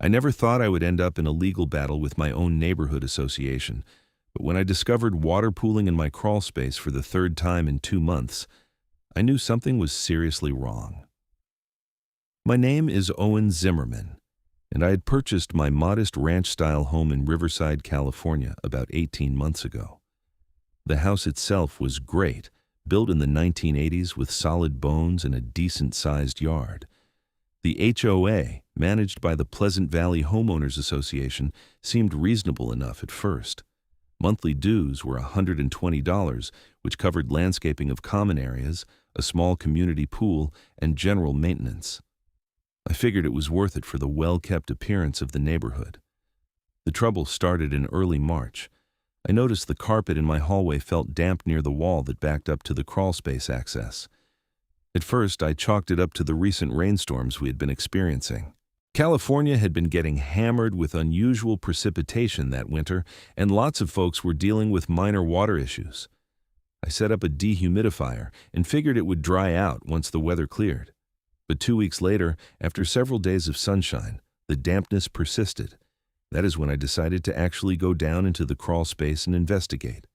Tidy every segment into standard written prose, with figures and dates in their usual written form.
I never thought I would end up in a legal battle with my own neighborhood association, but when I discovered water pooling in my crawl space for the third time in 2 months, I knew something was seriously wrong. My name is Owen Zimmerman, and I had purchased my modest ranch-style home in Riverside, California about 18 months ago. The house itself was great, built in the 1980s with solid bones and a decent-sized yard. The HOA, managed by the Pleasant Valley Homeowners Association, seemed reasonable enough at first. Monthly dues were $120, which covered landscaping of common areas, a small community pool, and general maintenance. I figured it was worth it for the well-kept appearance of the neighborhood. The trouble started in early March. I noticed the carpet in my hallway felt damp near the wall that backed up to the crawl space access. At first, I chalked it up to the recent rainstorms we had been experiencing. California had been getting hammered with unusual precipitation that winter, and lots of folks were dealing with minor water issues. I set up a dehumidifier and figured it would dry out once the weather cleared. But 2 weeks later, after several days of sunshine, the dampness persisted. That is when I decided to actually go down into the crawl space and investigate.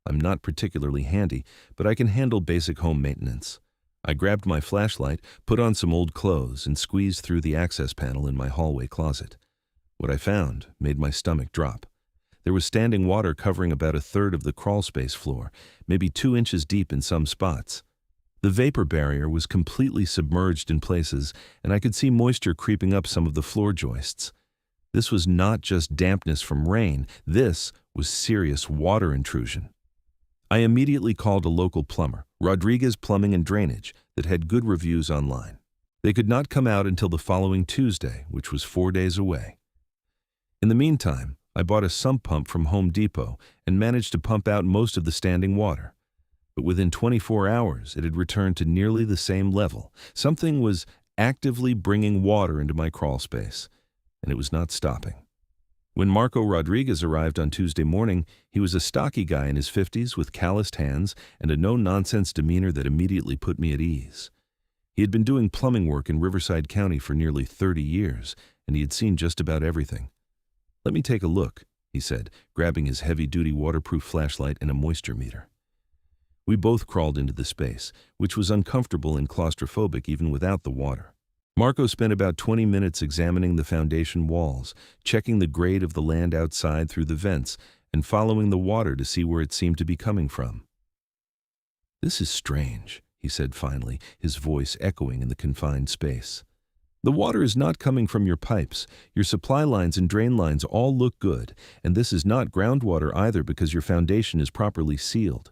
I'm not particularly handy, but I can handle basic home maintenance. I grabbed my flashlight, put on some old clothes, and squeezed through the access panel in my hallway closet. What I found made my stomach drop. There was standing water covering about a third of the crawl space floor, maybe 2 inches deep in some spots. The vapor barrier was completely submerged in places, and I could see moisture creeping up some of the floor joists. This was not just dampness from rain, this was serious water intrusion. I immediately called a local plumber, Rodriguez Plumbing and Drainage, that had good reviews online. They could not come out until the following Tuesday, which was 4 days away. In the meantime, I bought a sump pump from Home Depot and managed to pump out most of the standing water. But within 24 hours, it had returned to nearly the same level. Something was actively bringing water into my crawl space, and it was not stopping. When Marco Rodriguez arrived on Tuesday morning, he was a stocky guy in his 50s with calloused hands and a no-nonsense demeanor that immediately put me at ease. He had been doing plumbing work in Riverside County for nearly 30 years, and he had seen just about everything. "Let me take a look," he said, grabbing his heavy-duty waterproof flashlight and a moisture meter. We both crawled into the space, which was uncomfortable and claustrophobic even without the water. Marco spent about 20 minutes examining the foundation walls, checking the grade of the land outside through the vents, and following the water to see where it seemed to be coming from. "This is strange," he said finally, his voice echoing in the confined space. "The water is not coming from your pipes. Your supply lines and drain lines all look good, and this is not groundwater either because your foundation is properly sealed."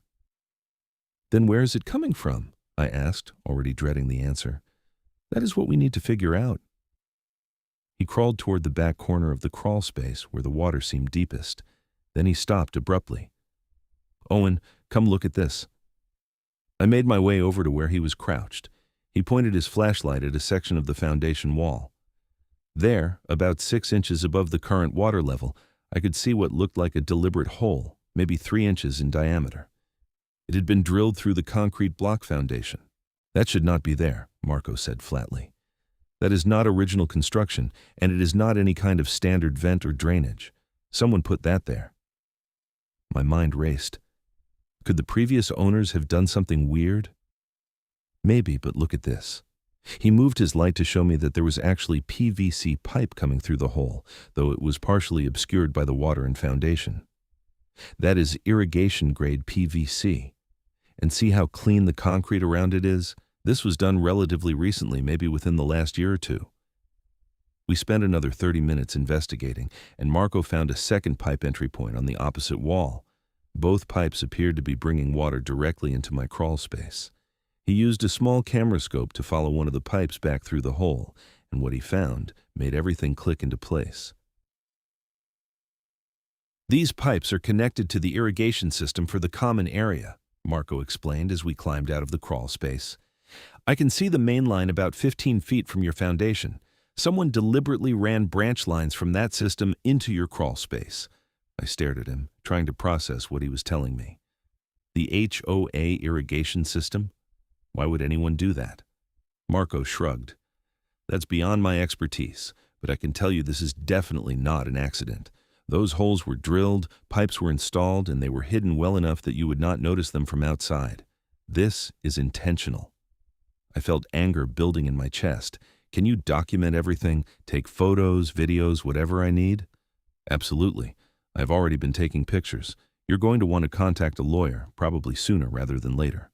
"Then where is it coming from?" I asked, already dreading the answer. "That is what we need to figure out." He crawled toward the back corner of the crawl space where the water seemed deepest. Then he stopped abruptly. "Owen, come look at this." I made my way over to where he was crouched. He pointed his flashlight at a section of the foundation wall. There, about 6 inches above the current water level, I could see what looked like a deliberate hole, maybe 3 inches in diameter. It had been drilled through the concrete block foundation. "That should not be there," Marco said flatly. "That is not original construction, and it is not any kind of standard vent or drainage. Someone put that there." My mind raced. Could the previous owners have done something weird? Maybe, but look at this. He moved his light to show me that there was actually PVC pipe coming through the hole, though it was partially obscured by the water and foundation. That is irrigation-grade PVC. And see how clean the concrete around it is? This was done relatively recently, maybe within the last year or two. We spent another 30 minutes investigating, and Marco found a second pipe entry point on the opposite wall. Both pipes appeared to be bringing water directly into my crawl space. He used a small camera scope to follow one of the pipes back through the hole, and what he found made everything click into place. "These pipes are connected to the irrigation system for the common area," Marco explained as we climbed out of the crawl space. "I can see the main line about 15 feet from your foundation. Someone deliberately ran branch lines from that system into your crawl space." I stared at him, trying to process what he was telling me. The HOA irrigation system? Why would anyone do that? Marco shrugged. "That's beyond my expertise, but I can tell you this is definitely not an accident. Those holes were drilled, pipes were installed, and they were hidden well enough that you would not notice them from outside. This is intentional. I felt anger building in my chest. Can you document everything, take photos, videos, whatever I need? Absolutely. I've already been taking pictures. You're going to want to contact a lawyer, probably sooner rather than later.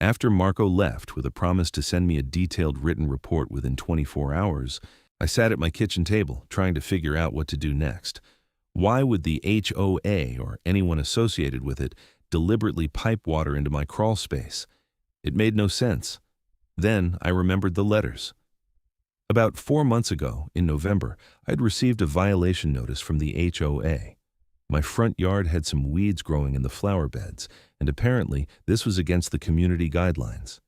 After Marco left with a promise to send me a detailed written report within 24 hours, I sat at my kitchen table trying to figure out what to do next. Why would the HOA or anyone associated with it deliberately pipe water into my crawl space? It made no sense. Then I remembered the letters. About 4 months ago, in November, I had received a violation notice from the HOA. My front yard had some weeds growing in the flower beds, and apparently this was against the community guidelines.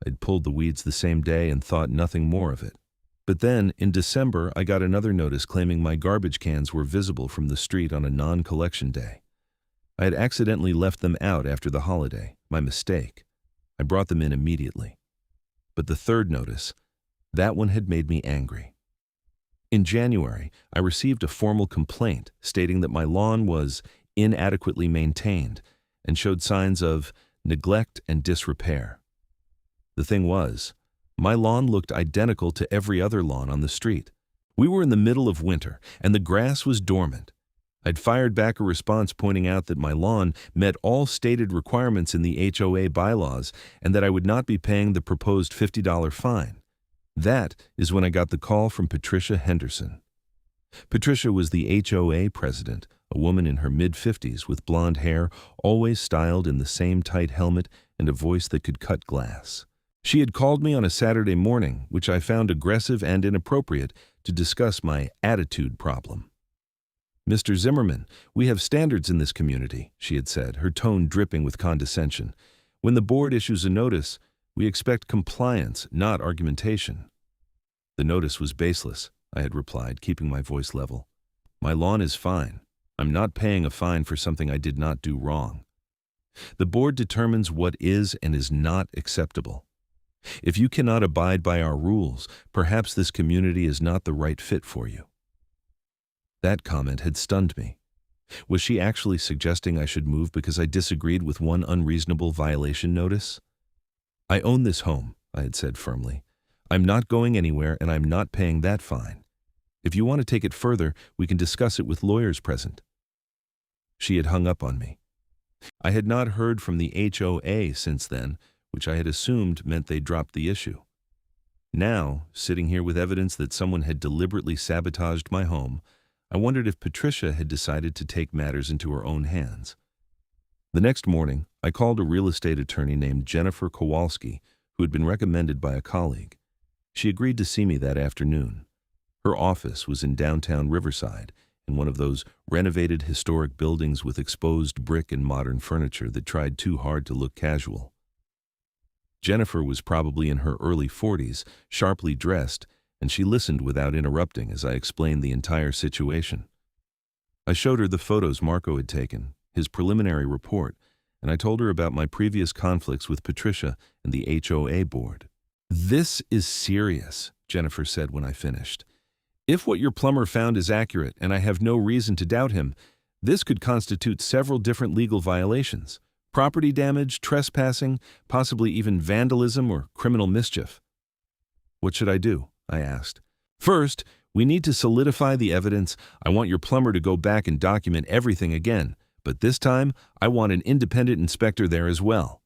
I'd pulled the weeds the same day and thought nothing more of it. But then, in December, I got another notice claiming my garbage cans were visible from the street on a non-collection day. I had accidentally left them out after the holiday, my mistake. I brought them in immediately. But the third notice, that one had made me angry. In January, I received a formal complaint stating that my lawn was inadequately maintained and showed signs of neglect and disrepair. The thing was, my lawn looked identical to every other lawn on the street. We were in the middle of winter, and the grass was dormant. I'd fired back a response pointing out that my lawn met all stated requirements in the HOA bylaws and that I would not be paying the proposed $50 fine. That is when I got the call from Patricia Henderson. Patricia was the HOA president, a woman in her mid-50s with blonde hair, always styled in the same tight helmet and a voice that could cut glass. She had called me on a Saturday morning, which I found aggressive and inappropriate, to discuss my attitude problem. "Mr. Zimmerman, we have standards in this community," she had said, her tone dripping with condescension. "When the board issues a notice, we expect compliance, not argumentation." The notice was baseless, I had replied, keeping my voice level. "My lawn is fine. I'm not paying a fine for something I did not do wrong. The board determines what is and is not acceptable. If you cannot abide by our rules, perhaps this community is not the right fit for you." That comment had stunned me. Was she actually suggesting I should move because I disagreed with one unreasonable violation notice? "I own this home," I had said firmly. "I'm not going anywhere and I'm not paying that fine. If you want to take it further, we can discuss it with lawyers present." She had hung up on me. I had not heard from the HOA since then, which I had assumed meant they dropped the issue. Now, sitting here with evidence that someone had deliberately sabotaged my home, I wondered if Patricia had decided to take matters into her own hands. The next morning, I called a real estate attorney named Jennifer Kowalski, who had been recommended by a colleague. She agreed to see me that afternoon. Her office was in downtown Riverside, in one of those renovated historic buildings with exposed brick and modern furniture that tried too hard to look casual. Jennifer was probably in her early 40s, sharply dressed, and she listened without interrupting as I explained the entire situation. I showed her the photos Marco had taken, his preliminary report, and I told her about my previous conflicts with Patricia and the HOA board. "This is serious," Jennifer said when I finished. "If what your plumber found is accurate, and I have no reason to doubt him, this could constitute several different legal violations: property damage, trespassing, possibly even vandalism or criminal mischief." "What should I do?" I asked. "First, we need to solidify the evidence. I want your plumber to go back and document everything again, but this time I want an independent inspector there as well.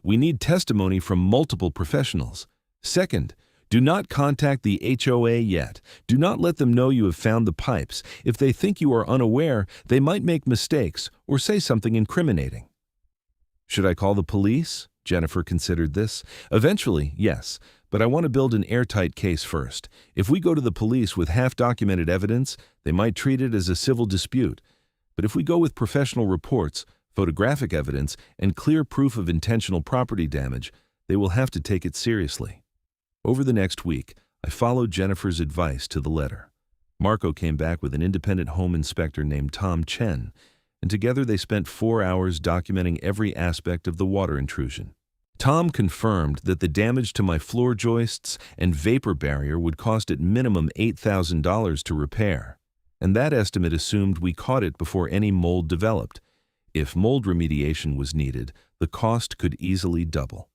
We need testimony from multiple professionals. Second, do not contact the HOA yet. Do not let them know you have found the pipes. If they think you are unaware, they might make mistakes or say something incriminating." "Should I call the police?" Jennifer considered this. "Eventually, yes. But I want to build an airtight case first. If we go to the police with half-documented evidence, they might treat it as a civil dispute. But if we go with professional reports, photographic evidence, and clear proof of intentional property damage, they will have to take it seriously." Over the next week, I followed Jennifer's advice to the letter. Marco came back with an independent home inspector named Tom Chen, and together they spent 4 hours documenting every aspect of the water intrusion. Tom confirmed that the damage to my floor joists and vapor barrier would cost at minimum $8,000 to repair, and that estimate assumed we caught it before any mold developed. If mold remediation was needed, the cost could easily double.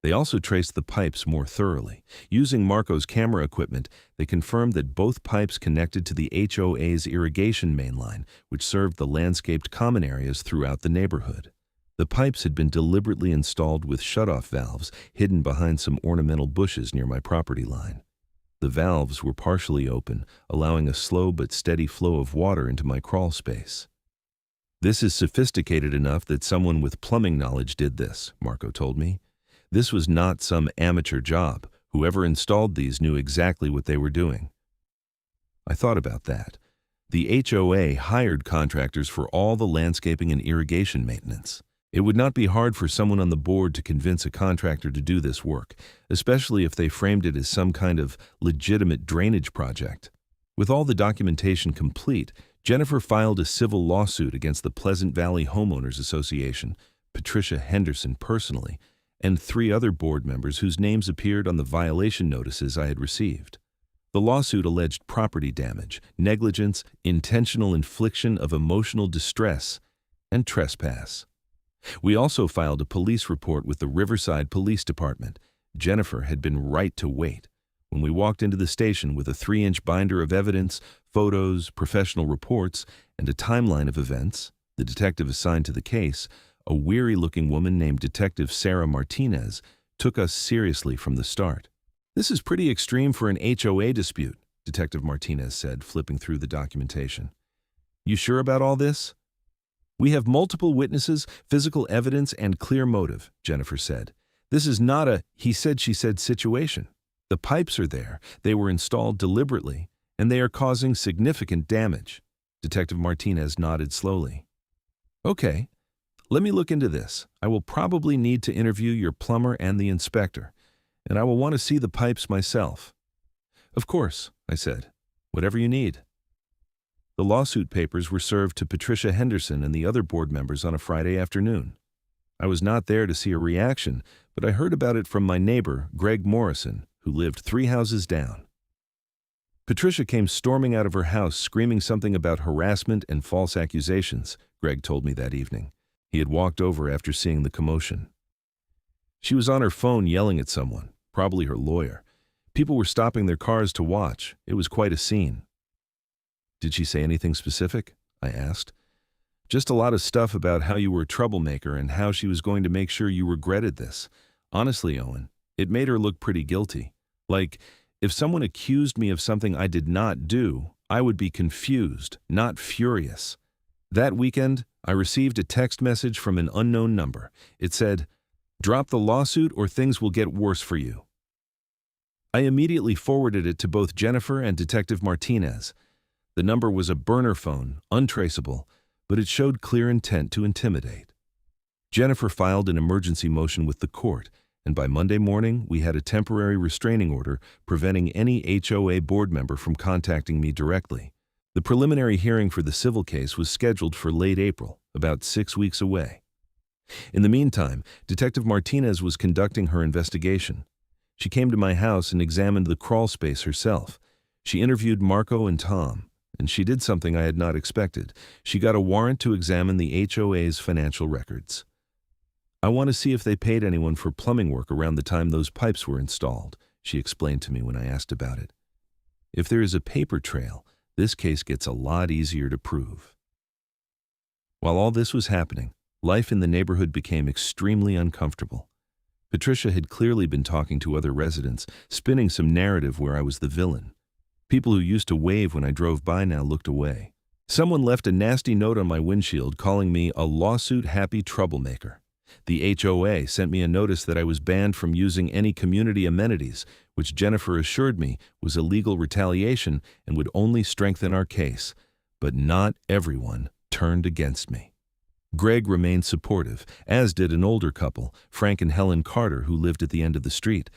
They also traced the pipes more thoroughly. Using Marco's camera equipment, they confirmed that both pipes connected to the HOA's irrigation mainline, which served the landscaped common areas throughout the neighborhood. The pipes had been deliberately installed with shutoff valves hidden behind some ornamental bushes near my property line. The valves were partially open, allowing a slow but steady flow of water into my crawl space. "This is sophisticated enough that someone with plumbing knowledge did this," Marco told me. "This was not some amateur job. Whoever installed these knew exactly what they were doing." I thought about that. The HOA hired contractors for all the landscaping and irrigation maintenance. It would not be hard for someone on the board to convince a contractor to do this work, especially if they framed it as some kind of legitimate drainage project. With all the documentation complete, Jennifer filed a civil lawsuit against the Pleasant Valley Homeowners Association, Patricia Henderson personally, and 3 other board members whose names appeared on the violation notices I had received. The lawsuit alleged property damage, negligence, intentional infliction of emotional distress, and trespass. We also filed a police report with the Riverside Police Department. Jennifer had been right to wait. When we walked into the station with a 3-inch binder of evidence, photos, professional reports, and a timeline of events, the detective assigned to the case, a weary-looking woman named Detective Sarah Martinez, took us seriously from the start. "This is pretty extreme for an HOA dispute," Detective Martinez said, flipping through the documentation. "You sure about all this?" "We have multiple witnesses, physical evidence, and clear motive," Jennifer said. "This is not a he-said-she-said situation. The pipes are there, they were installed deliberately, and they are causing significant damage." Detective Martinez nodded slowly. "Okay, let me look into this. I will probably need to interview your plumber and the inspector, and I will want to see the pipes myself." "Of course," I said. "Whatever you need." The lawsuit papers were served to Patricia Henderson and the other board members on a Friday afternoon. I was not there to see a reaction, but I heard about it from my neighbor, Greg Morrison, who lived 3 houses down. Patricia came storming out of her house screaming something about harassment and false accusations, Greg told me that evening. He had walked over after seeing the commotion. She was on her phone yelling at someone, probably her lawyer. People were stopping their cars to watch. It was quite a scene. "Did she say anything specific?" I asked. "Just a lot of stuff about how you were a troublemaker and how she was going to make sure you regretted this. Honestly, Owen, it made her look pretty guilty. Like, if someone accused me of something I did not do, I would be confused, not furious." That weekend, I received a text message from an unknown number. It said, "Drop the lawsuit or things will get worse for you." I immediately forwarded it to both Jennifer and Detective Martinez. The number was a burner phone, untraceable, but it showed clear intent to intimidate. Jennifer filed an emergency motion with the court, and by Monday morning, we had a temporary restraining order preventing any HOA board member from contacting me directly. The preliminary hearing for the civil case was scheduled for late April, about 6 weeks away. In the meantime, Detective Martinez was conducting her investigation. She came to my house and examined the crawl space herself. She interviewed Marco and Tom, and she did something I had not expected. She got a warrant to examine the HOA's financial records. "I want to see if they paid anyone for plumbing work around the time those pipes were installed," she explained to me when I asked about it. "If there is a paper trail, this case gets a lot easier to prove." While all this was happening, life in the neighborhood became extremely uncomfortable. Patricia had clearly been talking to other residents, spinning some narrative where I was the villain. People who used to wave when I drove by now looked away. Someone left a nasty note on my windshield calling me a lawsuit-happy troublemaker. The HOA sent me a notice that I was banned from using any community amenities, which Jennifer assured me was illegal retaliation and would only strengthen our case. But not everyone turned against me. Greg remained supportive, as did an older couple, Frank and Helen Carter, who lived at the end of the street.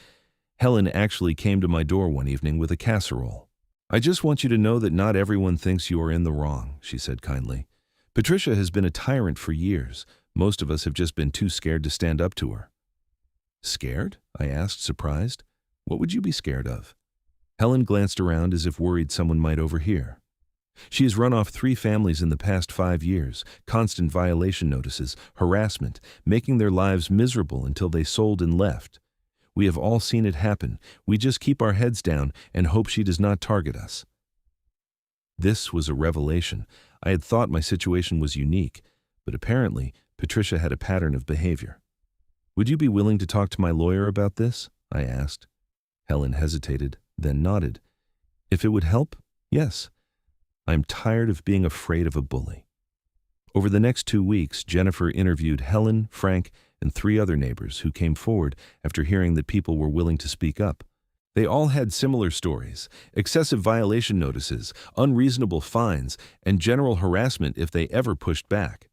Helen actually came to my door one evening with a casserole. "I just want you to know that not everyone thinks you are in the wrong," she said kindly. "Patricia has been a tyrant for years. Most of us have just been too scared to stand up to her." Scared? I asked, surprised. What would you be scared of? Helen glanced around as if worried someone might overhear. She has run off 3 families in the past 5 years, constant violation notices, harassment, making their lives miserable until they sold and left. We have all seen it happen. We just keep our heads down and hope she does not target us. This was a revelation. I had thought my situation was unique, but apparently Patricia had a pattern of behavior. Would you be willing to talk to my lawyer about this? I asked. Helen hesitated, then nodded. If it would help, yes. I'm tired of being afraid of a bully. Over the next 2 weeks, Jennifer interviewed Helen, Frank, and 3 other neighbors who came forward after hearing that people were willing to speak up. They all had similar stories: excessive violation notices, unreasonable fines, and general harassment if they ever pushed back.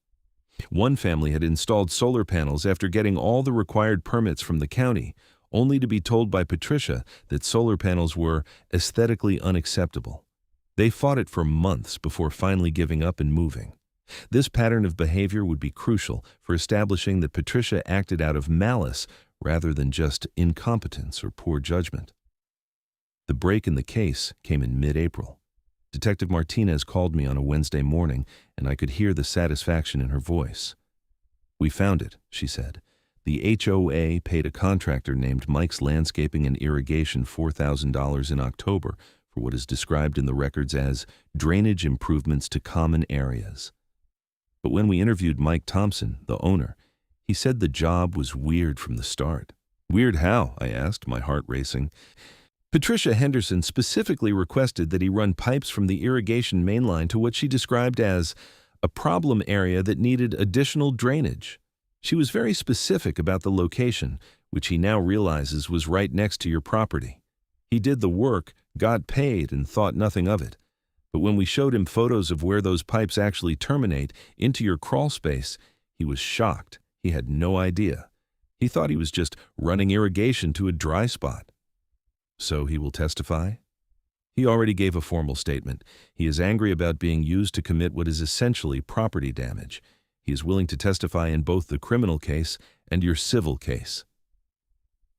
One family had installed solar panels after getting all the required permits from the county, only to be told by Patricia that solar panels were aesthetically unacceptable. They fought it for months before finally giving up and moving. This pattern of behavior would be crucial for establishing that Patricia acted out of malice rather than just incompetence or poor judgment. The break in the case came in mid-April. Detective Martinez called me on a Wednesday morning, and I could hear the satisfaction in her voice. "We found it," she said. "The HOA paid a contractor named Mike's Landscaping and Irrigation $4,000 in October for what is described in the records as drainage improvements to common areas. But when we interviewed Mike Thompson, the owner, he said the job was weird from the start." "Weird how?" I asked, my heart racing. "Patricia Henderson specifically requested that he run pipes from the irrigation mainline to what she described as a problem area that needed additional drainage. She was very specific about the location, which he now realizes was right next to your property. He did the work, got paid, and thought nothing of it. But when we showed him photos of where those pipes actually terminate into your crawl space, he was shocked. He had no idea. He thought he was just running irrigation to a dry spot." "So he will testify?" "He already gave a formal statement. He is angry about being used to commit what is essentially property damage. He is willing to testify in both the criminal case and your civil case."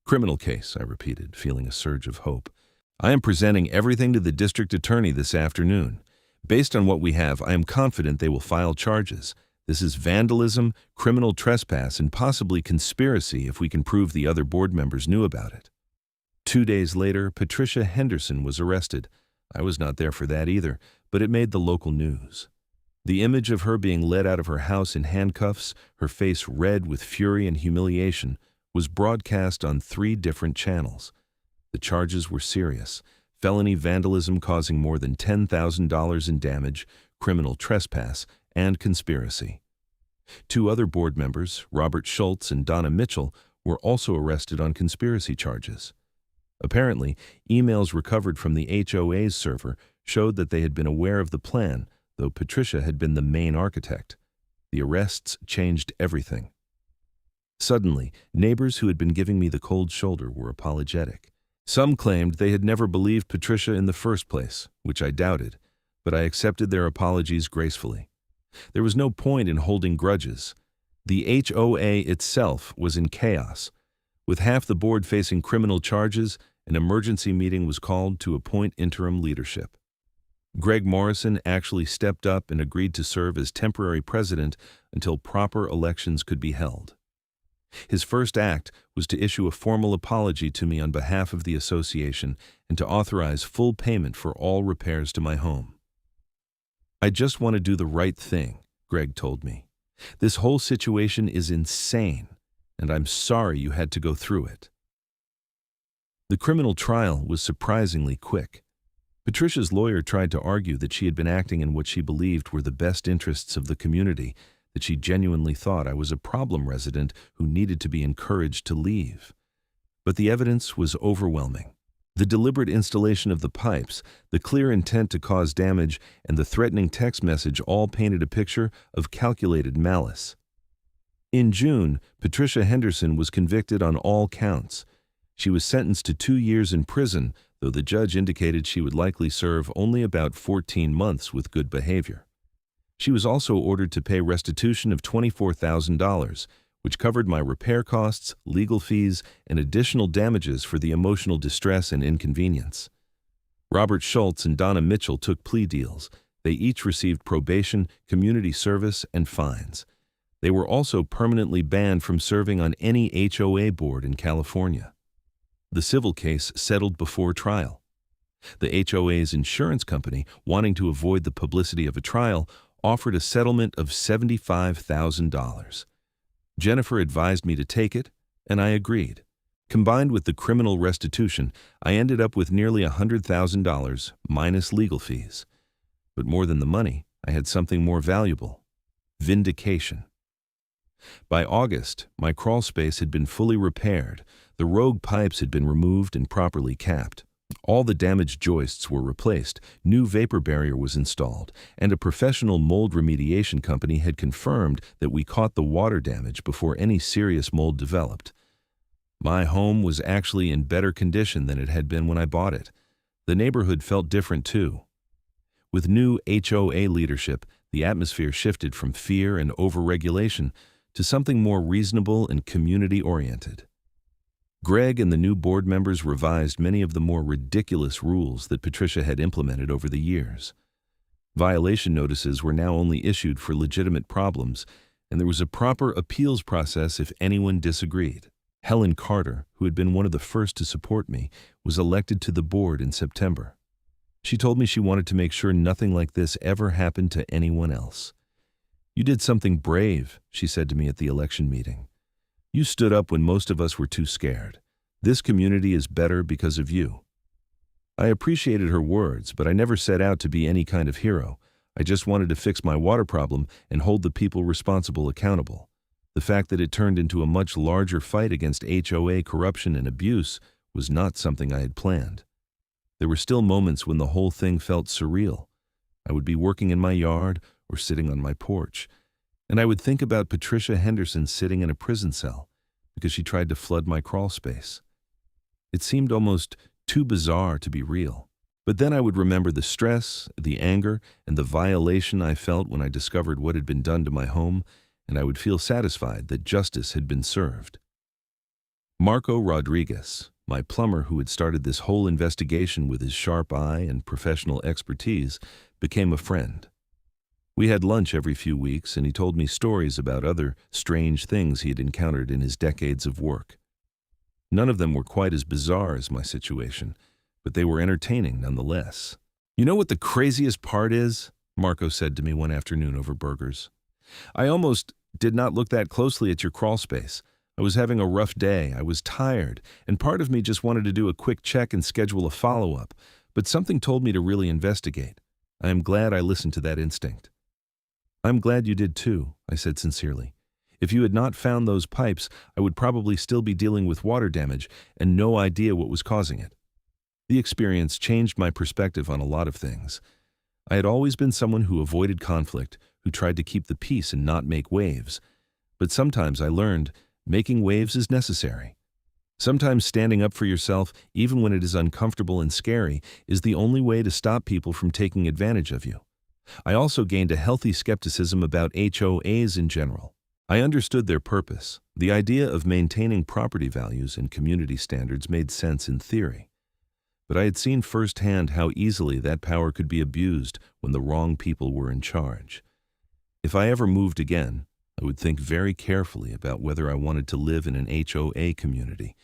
"Criminal case," I repeated, feeling a surge of hope. "I am presenting everything to the district attorney this afternoon. Based on what we have, I am confident they will file charges. This is vandalism, criminal trespass, and possibly conspiracy if we can prove the other board members knew about it." 2 days later, Patricia Henderson was arrested. I was not there for that either, but it made the local news. The image of her being led out of her house in handcuffs, her face red with fury and humiliation, was broadcast on 3 different channels. The charges were serious: felony vandalism causing more than $10,000 in damage, criminal trespass, and conspiracy. 2 other board members, Robert Schultz and Donna Mitchell, were also arrested on conspiracy charges. Apparently, emails recovered from the HOA's server showed that they had been aware of the plan, though Patricia had been the main architect. The arrests changed everything. Suddenly, neighbors who had been giving me the cold shoulder were apologetic. Some claimed they had never believed Patricia in the first place, which I doubted, but I accepted their apologies gracefully. There was no point in holding grudges. The HOA itself was in chaos. With half the board facing criminal charges, an emergency meeting was called to appoint interim leadership. Greg Morrison actually stepped up and agreed to serve as temporary president until proper elections could be held. His first act was to issue a formal apology to me on behalf of the association and to authorize full payment for all repairs to my home. "I just want to do the right thing," Greg told me. "This whole situation is insane, and I'm sorry you had to go through it." The criminal trial was surprisingly quick. Patricia's lawyer tried to argue that she had been acting in what she believed were the best interests of the community, that she genuinely thought I was a problem resident who needed to be encouraged to leave. But the evidence was overwhelming. The deliberate installation of the pipes, the clear intent to cause damage, and the threatening text message all painted a picture of calculated malice. In June, Patricia Henderson was convicted on all counts. She was sentenced to 2 years in prison, though the judge indicated she would likely serve only about 14 months with good behavior. She was also ordered to pay restitution of $24,000, which covered my repair costs, legal fees, and additional damages for the emotional distress and inconvenience. Robert Schultz and Donna Mitchell took plea deals. They each received probation, community service, and fines. They were also permanently banned from serving on any HOA board in California. The civil case settled before trial. The HOA's insurance company, wanting to avoid the publicity of a trial, offered a settlement of $75,000. Jennifer advised me to take it, and I agreed. Combined with the criminal restitution, I ended up with nearly $100,000 minus legal fees. But more than the money, I had something more valuable: vindication. By August, my crawl space had been fully repaired, the rogue pipes had been removed and properly capped. All the damaged joists were replaced, new vapor barrier was installed, and a professional mold remediation company had confirmed that we caught the water damage before any serious mold developed. My home was actually in better condition than it had been when I bought it. The neighborhood felt different too. With new HOA leadership, the atmosphere shifted from fear and overregulation to something more reasonable and community-oriented. Greg and the new board members revised many of the more ridiculous rules that Patricia had implemented over the years. Violation notices were now only issued for legitimate problems, and there was a proper appeals process if anyone disagreed. Helen Carter, who had been one of the first to support me, was elected to the board in September. She told me she wanted to make sure nothing like this ever happened to anyone else. "You did something brave," she said to me at the election meeting. "You stood up when most of us were too scared. This community is better because of you." I appreciated her words, but I never set out to be any kind of hero. I just wanted to fix my water problem and hold the people responsible accountable. The fact that it turned into a much larger fight against HOA corruption and abuse was not something I had planned. There were still moments when the whole thing felt surreal. I would be working in my yard or sitting on my porch, and I would think about Patricia Henderson sitting in a prison cell because she tried to flood my crawl space. It seemed almost too bizarre to be real. But then I would remember the stress, the anger, and the violation I felt when I discovered what had been done to my home, and I would feel satisfied that justice had been served. Marco Rodriguez, my plumber who had started this whole investigation with his sharp eye and professional expertise, became a friend. We had lunch every few weeks, and he told me stories about other strange things he had encountered in his decades of work. None of them were quite as bizarre as my situation, but they were entertaining nonetheless. "You know what the craziest part is?" Marco said to me one afternoon over burgers. "I almost did not look that closely at your crawl space. I was having a rough day, I was tired, and part of me just wanted to do a quick check and schedule a follow-up, but something told me to really investigate. I am glad I listened to that instinct." "I'm glad you did too," I said sincerely. "If you had not found those pipes, I would probably still be dealing with water damage and no idea what was causing it." The experience changed my perspective on a lot of things. I had always been someone who avoided conflict, who tried to keep the peace and not make waves. But sometimes I learned making waves is necessary. Sometimes standing up for yourself, even when it is uncomfortable and scary, is the only way to stop people from taking advantage of you. I also gained a healthy skepticism about HOAs in general. I understood their purpose. The idea of maintaining property values and community standards made sense in theory. But I had seen firsthand how easily that power could be abused when the wrong people were in charge. If I ever moved again, I would think very carefully about whether I wanted to live in an HOA community,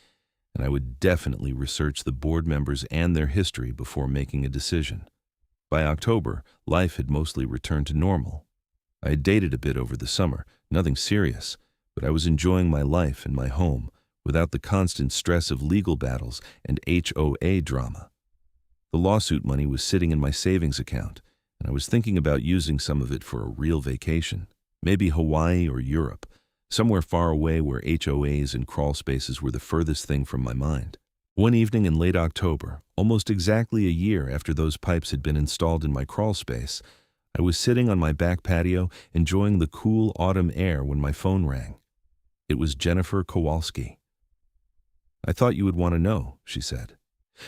and I would definitely research the board members and their history before making a decision. By October, life had mostly returned to normal. I had dated a bit over the summer, nothing serious, but I was enjoying my life and my home without the constant stress of legal battles and HOA drama. The lawsuit money was sitting in my savings account, and I was thinking about using some of it for a real vacation, maybe Hawaii or Europe, somewhere far away where HOAs and crawl spaces were the furthest thing from my mind. One evening in late October, almost exactly a year after those pipes had been installed in my crawl space, I was sitting on my back patio enjoying the cool autumn air when my phone rang. It was Jennifer Kowalski. "I thought you would want to know," she said.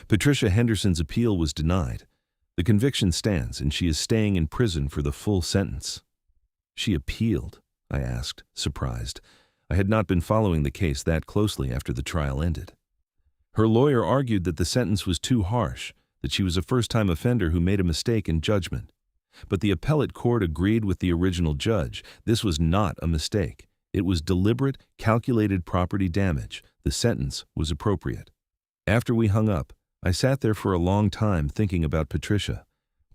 "Patricia Henderson's appeal was denied. The conviction stands, and she is staying in prison for the full sentence." "She appealed?" I asked, surprised. I had not been following the case that closely after the trial ended. Her lawyer argued that the sentence was too harsh, that she was a first-time offender who made a mistake in judgment. But the appellate court agreed with the original judge. This was not a mistake. It was deliberate, calculated property damage. The sentence was appropriate. After we hung up, I sat there for a long time thinking about Patricia.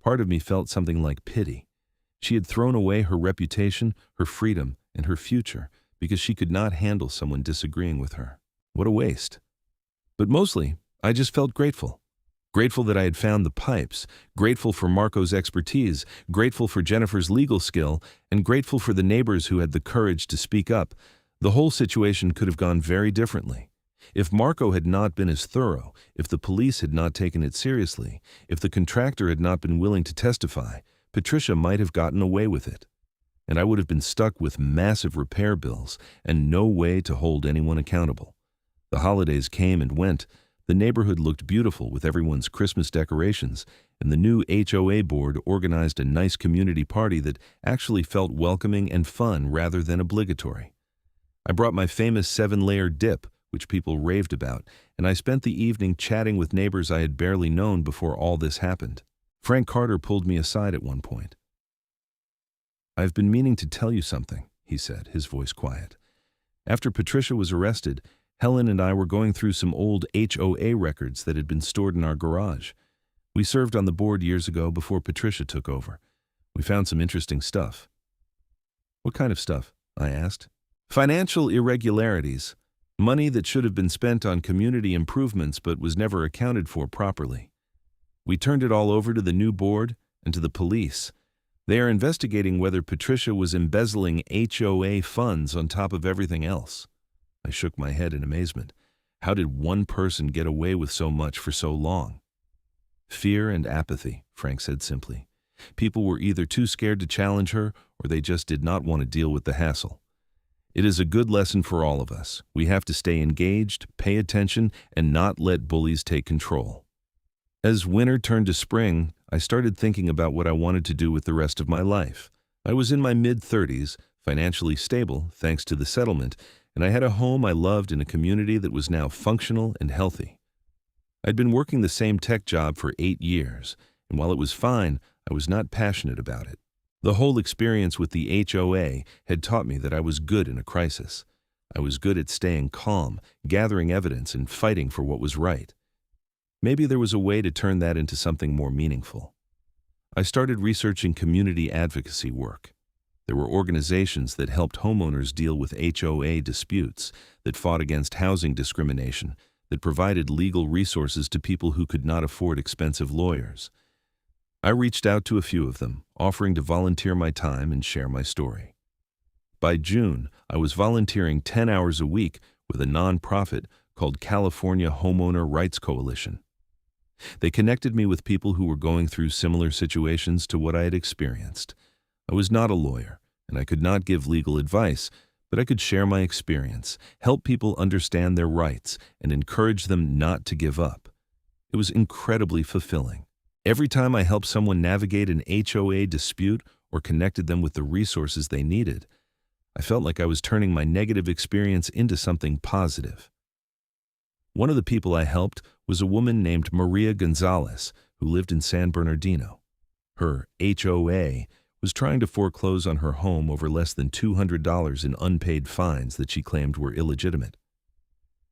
Part of me felt something like pity. She had thrown away her reputation, her freedom, and her future because she could not handle someone disagreeing with her. What a waste. But mostly, I just felt grateful. Grateful that I had found the pipes, grateful for Marco's expertise, grateful for Jennifer's legal skill, and grateful for the neighbors who had the courage to speak up. The whole situation could have gone very differently. If Marco had not been as thorough, if the police had not taken it seriously, if the contractor had not been willing to testify, Patricia might have gotten away with it. And I would have been stuck with massive repair bills and no way to hold anyone accountable. The holidays came and went. The neighborhood looked beautiful with everyone's Christmas decorations, and the new HOA board organized a nice community party that actually felt welcoming and fun rather than obligatory. I brought my famous 7-layer dip, which people raved about, and I spent the evening chatting with neighbors I had barely known before all this happened. Frank Carter pulled me aside at one point. "I've been meaning to tell you something," he said, his voice quiet. "After Patricia was arrested, Helen and I were going through some old HOA records that had been stored in our garage. We served on the board years ago before Patricia took over. We found some interesting stuff." "What kind of stuff?" I asked. "Financial irregularities. Money that should have been spent on community improvements but was never accounted for properly. We turned it all over to the new board and to the police. They are investigating whether Patricia was embezzling HOA funds on top of everything else." I shook my head in amazement. How did one person get away with so much for so long? "Fear and apathy," Frank said simply. "People were either too scared to challenge her or they just did not want to deal with the hassle. It is a good lesson for all of us. We have to stay engaged, pay attention, and not let bullies take control." As winter turned to spring, I started thinking about what I wanted to do with the rest of my life. I was in my mid-30s, financially stable thanks to the settlement, and I had a home I loved in a community that was now functional and healthy. I'd been working the same tech job for 8 years, and while it was fine, I was not passionate about it. The whole experience with the HOA had taught me that I was good in a crisis. I was good at staying calm, gathering evidence, and fighting for what was right. Maybe there was a way to turn that into something more meaningful. I started researching community advocacy work. There were organizations that helped homeowners deal with HOA disputes, that fought against housing discrimination, that provided legal resources to people who could not afford expensive lawyers. I reached out to a few of them, offering to volunteer my time and share my story. By June, I was volunteering 10 hours a week with a nonprofit called California Homeowner Rights Coalition. They connected me with people who were going through similar situations to what I had experienced. I was not a lawyer, and I could not give legal advice, but I could share my experience, help people understand their rights, and encourage them not to give up. It was incredibly fulfilling. Every time I helped someone navigate an HOA dispute or connected them with the resources they needed, I felt like I was turning my negative experience into something positive. One of the people I helped was a woman named Maria Gonzalez, who lived in San Bernardino. Her HOA was trying to foreclose on her home over less than $200 in unpaid fines that she claimed were illegitimate.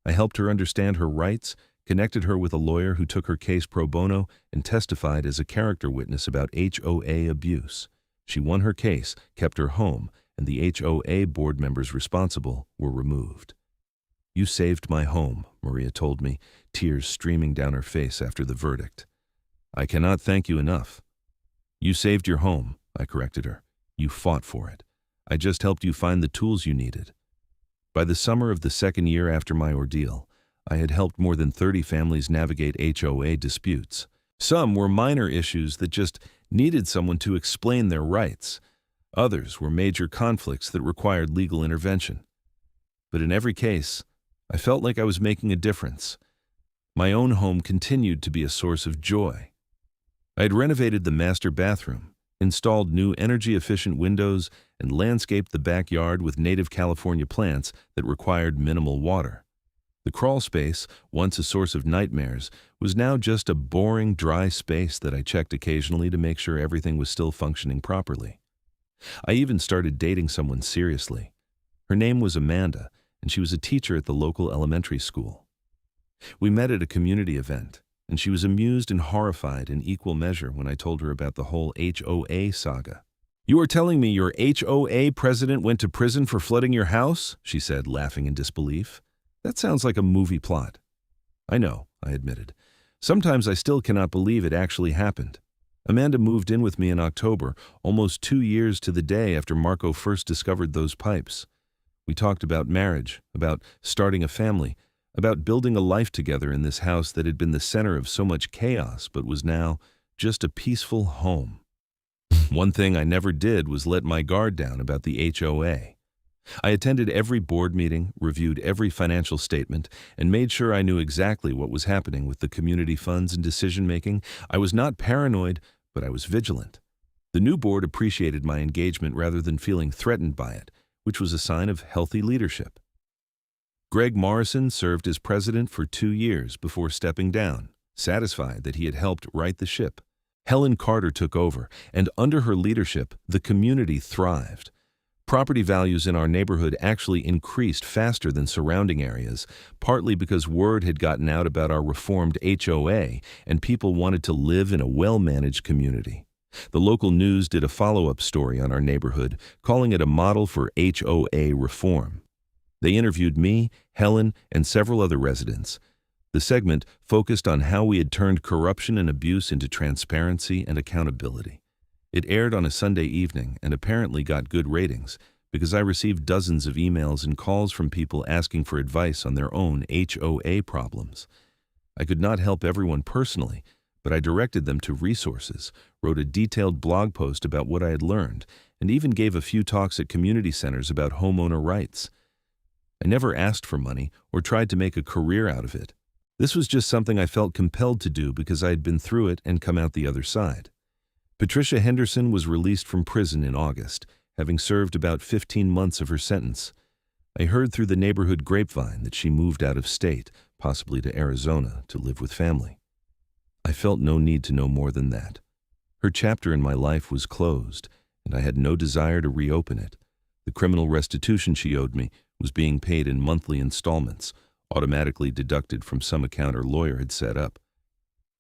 I helped her understand her rights, connected her with a lawyer who took her case pro bono, and testified as a character witness about HOA abuse. She won her case, kept her home, and the HOA board members responsible were removed. "You saved my home," Maria told me, tears streaming down her face after the verdict. "I cannot thank you enough." "You saved your home," I corrected her. "You fought for it. I just helped you find the tools you needed." By the summer of the second year after my ordeal, I had helped more than 30 families navigate HOA disputes. Some were minor issues that just needed someone to explain their rights. Others were major conflicts that required legal intervention. But in every case, I felt like I was making a difference. My own home continued to be a source of joy. I had renovated the master bathroom, installed new energy-efficient windows, and landscaped the backyard with native California plants that required minimal water. The crawl space, once a source of nightmares, was now just a boring, dry space that I checked occasionally to make sure everything was still functioning properly. I even started dating someone seriously. Her name was Amanda, and she was a teacher at the local elementary school. We met at a community event, and she was amused and horrified in equal measure when I told her about the whole HOA saga. "You are telling me your HOA president went to prison for flooding your house?" she said, laughing in disbelief. "That sounds like a movie plot." "I know," I admitted. "Sometimes I still cannot believe it actually happened." Amanda moved in with me in October, almost 2 years to the day after Marco first discovered those pipes. We talked about marriage, about starting a family, about building a life together in this house that had been the center of so much chaos but was now just a peaceful home. One thing I never did was let my guard down about the HOA. I attended every board meeting, reviewed every financial statement, and made sure I knew exactly what was happening with the community funds and decision-making. I was not paranoid, but I was vigilant. The new board appreciated my engagement rather than feeling threatened by it, which was a sign of healthy leadership. Greg Morrison served as president for 2 years before stepping down, satisfied that he had helped right the ship. Helen Carter took over, and under her leadership, the community thrived. Property values in our neighborhood actually increased faster than surrounding areas, partly because word had gotten out about our reformed HOA and people wanted to live in a well-managed community. The local news did a follow-up story on our neighborhood, calling it a model for HOA reform. They interviewed me, Helen, and several other residents. The segment focused on how we had turned corruption and abuse into transparency and accountability. It aired on a Sunday evening and apparently got good ratings because I received dozens of emails and calls from people asking for advice on their own HOA problems. I could not help everyone personally, but I directed them to resources, wrote a detailed blog post about what I had learned, and even gave a few talks at community centers about homeowner rights. I never asked for money or tried to make a career out of it. This was just something I felt compelled to do because I had been through it and come out the other side. Patricia Henderson was released from prison in August, having served about 15 months of her sentence. I heard through the neighborhood grapevine that she moved out of state, possibly to Arizona, to live with family. I felt no need to know more than that. Her chapter in my life was closed, and I had no desire to reopen it. The criminal restitution she owed me was being paid in monthly installments, automatically deducted from some account her lawyer had set up.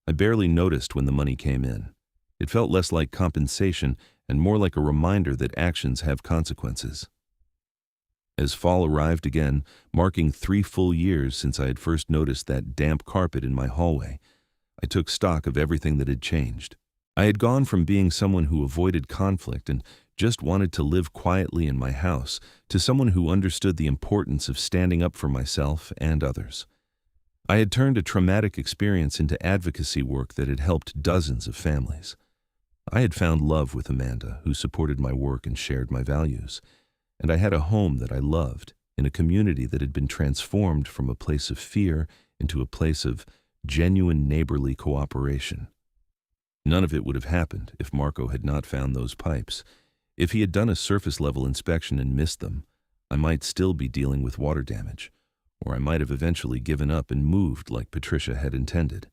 I barely noticed when the money came in. It felt less like compensation and more like a reminder that actions have consequences. As fall arrived again, marking 3 full years since I had first noticed that damp carpet in my hallway, I took stock of everything that had changed. I had gone from being someone who avoided conflict and just wanted to live quietly in my house to someone who understood the importance of standing up for myself and others. I had turned a traumatic experience into advocacy work that had helped dozens of families. I had found love with Amanda, who supported my work and shared my values, and I had a home that I loved in a community that had been transformed from a place of fear into a place of genuine neighborly cooperation. None of it would have happened if Marco had not found those pipes. If he had done a surface-level inspection and missed them, I might still be dealing with water damage, or I might have eventually given up and moved like Patricia had intended.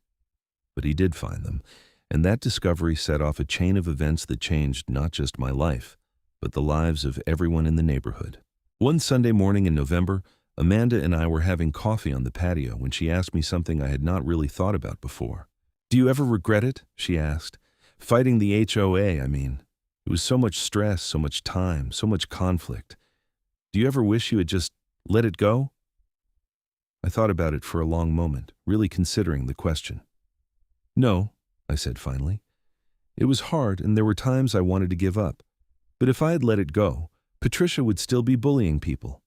But he did find them, and that discovery set off a chain of events that changed not just my life, but the lives of everyone in the neighborhood. One Sunday morning in November, Amanda and I were having coffee on the patio when she asked me something I had not really thought about before. "Do you ever regret it?" she asked. "Fighting the HOA, I mean. It was so much stress, so much time, so much conflict. Do you ever wish you had just let it go?" I thought about it for a long moment, really considering the question. "No," I said finally. "It was hard and there were times I wanted to give up. But if I had let it go, Patricia would still be bullying people.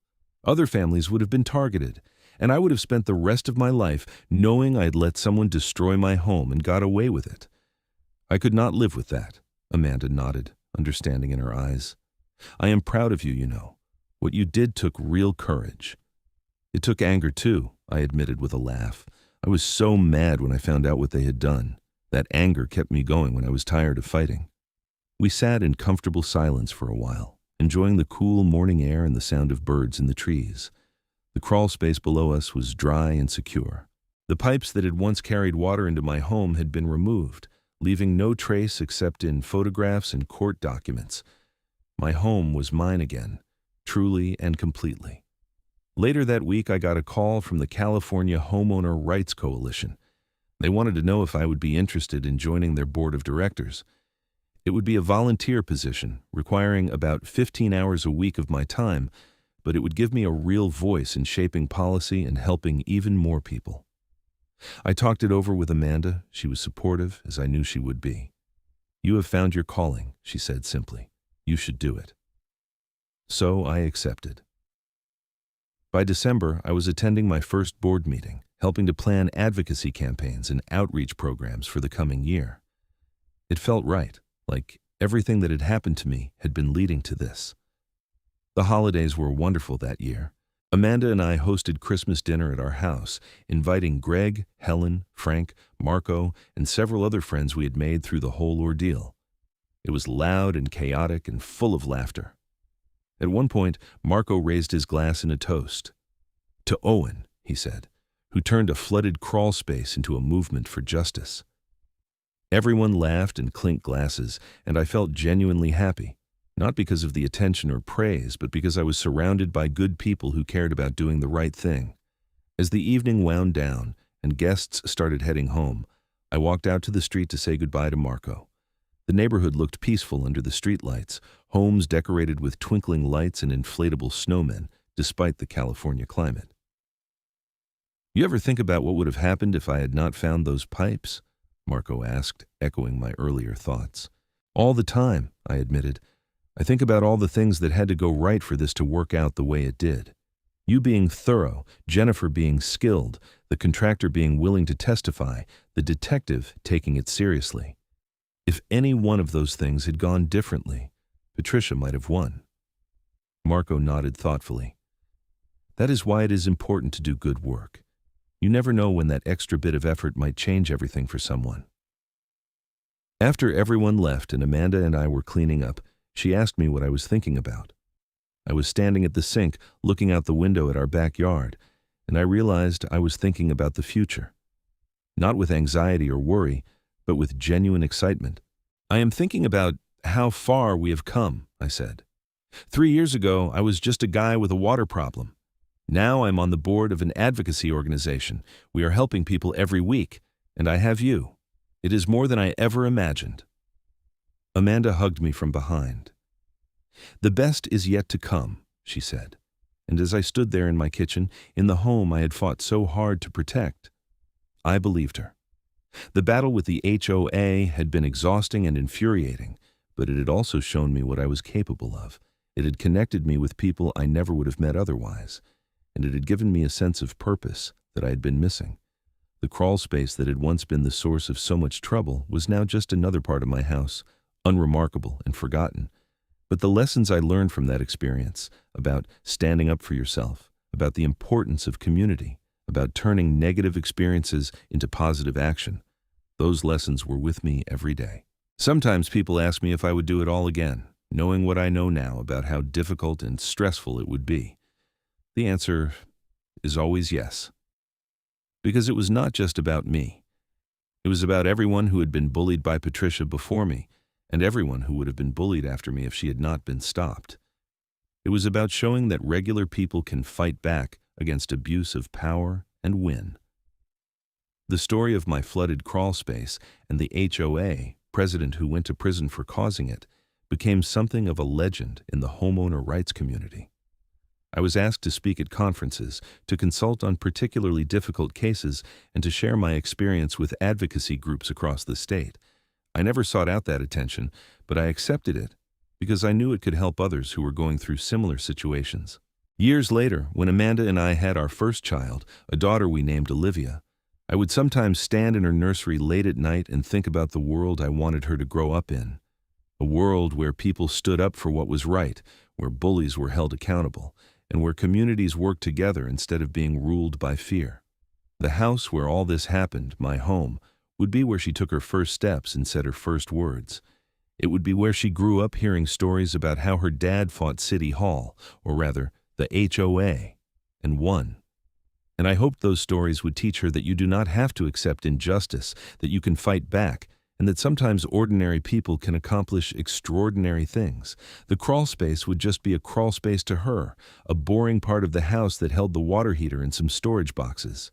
Other families would have been targeted, and I would have spent the rest of my life knowing I had let someone destroy my home and got away with it. I could not live with that." Amanda nodded, understanding in her eyes. "I am proud of you, you know. What you did took real courage." "It took anger too," I admitted with a laugh. "I was so mad when I found out what they had done. That anger kept me going when I was tired of fighting." We sat in comfortable silence for a while, enjoying the cool morning air and the sound of birds in the trees. The crawl space below us was dry and secure. The pipes that had once carried water into my home had been removed, leaving no trace except in photographs and court documents. My home was mine again, truly and completely. Later that week, I got a call from the California Homeowner Rights Coalition. They wanted to know if I would be interested in joining their board of directors. It would be a volunteer position, requiring about 15 hours a week of my time, but it would give me a real voice in shaping policy and helping even more people. I talked it over with Amanda. She was supportive, as I knew she would be. "You have found your calling," she said simply. "You should do it." So I accepted. By December, I was attending my first board meeting, helping to plan advocacy campaigns and outreach programs for the coming year. It felt right, like everything that had happened to me had been leading to this. The holidays were wonderful that year. Amanda and I hosted Christmas dinner at our house, inviting Greg, Helen, Frank, Marco, and several other friends we had made through the whole ordeal. It was loud and chaotic and full of laughter. At one point, Marco raised his glass in a toast. "To Owen," he said, "who turned a flooded crawl space into a movement for justice." Everyone laughed and clinked glasses, and I felt genuinely happy, not because of the attention or praise, but because I was surrounded by good people who cared about doing the right thing. As the evening wound down and guests started heading home, I walked out to the street to say goodbye to Marco. The neighborhood looked peaceful under the streetlights, homes decorated with twinkling lights and inflatable snowmen, despite the California climate. "You ever think about what would have happened if I had not found those pipes?" Marco asked, echoing my earlier thoughts. "All the time," I admitted. "I think about all the things that had to go right for this to work out the way it did. You being thorough, Jennifer being skilled, the contractor being willing to testify, the detective taking it seriously. If any one of those things had gone differently, Patricia might have won." Marco nodded thoughtfully. "That is why it is important to do good work. You never know when that extra bit of effort might change everything for someone." After everyone left and Amanda and I were cleaning up, she asked me what I was thinking about. I was standing at the sink, looking out the window at our backyard, and I realized I was thinking about the future. Not with anxiety or worry, but with genuine excitement. "I am thinking about how far we have come," I said. 3 years ago, I was just a guy with a water problem. Now I'm on the board of an advocacy organization. We are helping people every week, and I have you. It is more than I ever imagined." Amanda hugged me from behind. "The best is yet to come," she said. And as I stood there in my kitchen, in the home I had fought so hard to protect, I believed her. The battle with the HOA had been exhausting and infuriating, but it had also shown me what I was capable of. It had connected me with people I never would have met otherwise, and it had given me a sense of purpose that I had been missing. The crawl space that had once been the source of so much trouble was now just another part of my house, unremarkable and forgotten. But the lessons I learned from that experience, about standing up for yourself, about the importance of community, about turning negative experiences into positive action, those lessons were with me every day. Sometimes people ask me if I would do it all again, knowing what I know now about how difficult and stressful it would be. The answer is always yes. Because it was not just about me. It was about everyone who had been bullied by Patricia before me, and everyone who would have been bullied after me if she had not been stopped. It was about showing that regular people can fight back against abuse of power and win. The story of my flooded crawl space and the HOA president who went to prison for causing it became something of a legend in the homeowner rights community. I was asked to speak at conferences, to consult on particularly difficult cases, and to share my experience with advocacy groups across the state. I never sought out that attention, but I accepted it because I knew it could help others who were going through similar situations. Years later, when Amanda and I had our first child, a daughter we named Olivia, I would sometimes stand in her nursery late at night and think about the world I wanted her to grow up in. A world where people stood up for what was right, where bullies were held accountable, and where communities worked together instead of being ruled by fear. The house where all this happened, my home, would be where she took her first steps and said her first words. It would be where she grew up hearing stories about how her dad fought City Hall, or rather, the HOA, and won. And I hoped those stories would teach her that you do not have to accept injustice, that you can fight back, and that sometimes ordinary people can accomplish extraordinary things. The crawl space would just be a crawl space to her, a boring part of the house that held the water heater and some storage boxes.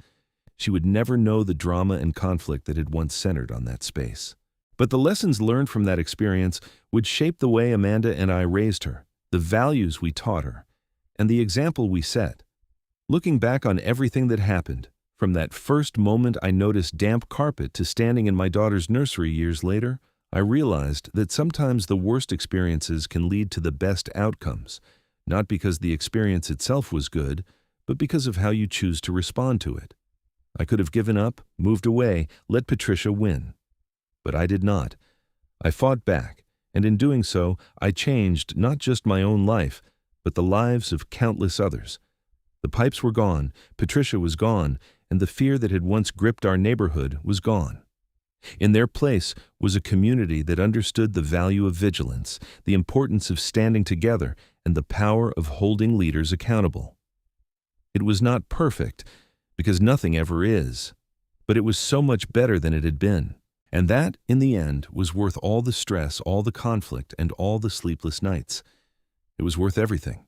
She would never know the drama and conflict that had once centered on that space. But the lessons learned from that experience would shape the way Amanda and I raised her, the values we taught her, and the example we set. Looking back on everything that happened, from that first moment I noticed damp carpet to standing in my daughter's nursery years later, I realized that sometimes the worst experiences can lead to the best outcomes, not because the experience itself was good, but because of how you choose to respond to it. I could have given up, moved away, let Patricia win. But I did not. I fought back, and in doing so, I changed not just my own life, but the lives of countless others. The pipes were gone, Patricia was gone, and the fear that had once gripped our neighborhood was gone. In their place was a community that understood the value of vigilance, the importance of standing together, and the power of holding leaders accountable. It was not perfect, because nothing ever is, but it was so much better than it had been. And that, in the end, was worth all the stress, all the conflict, and all the sleepless nights. It was worth everything.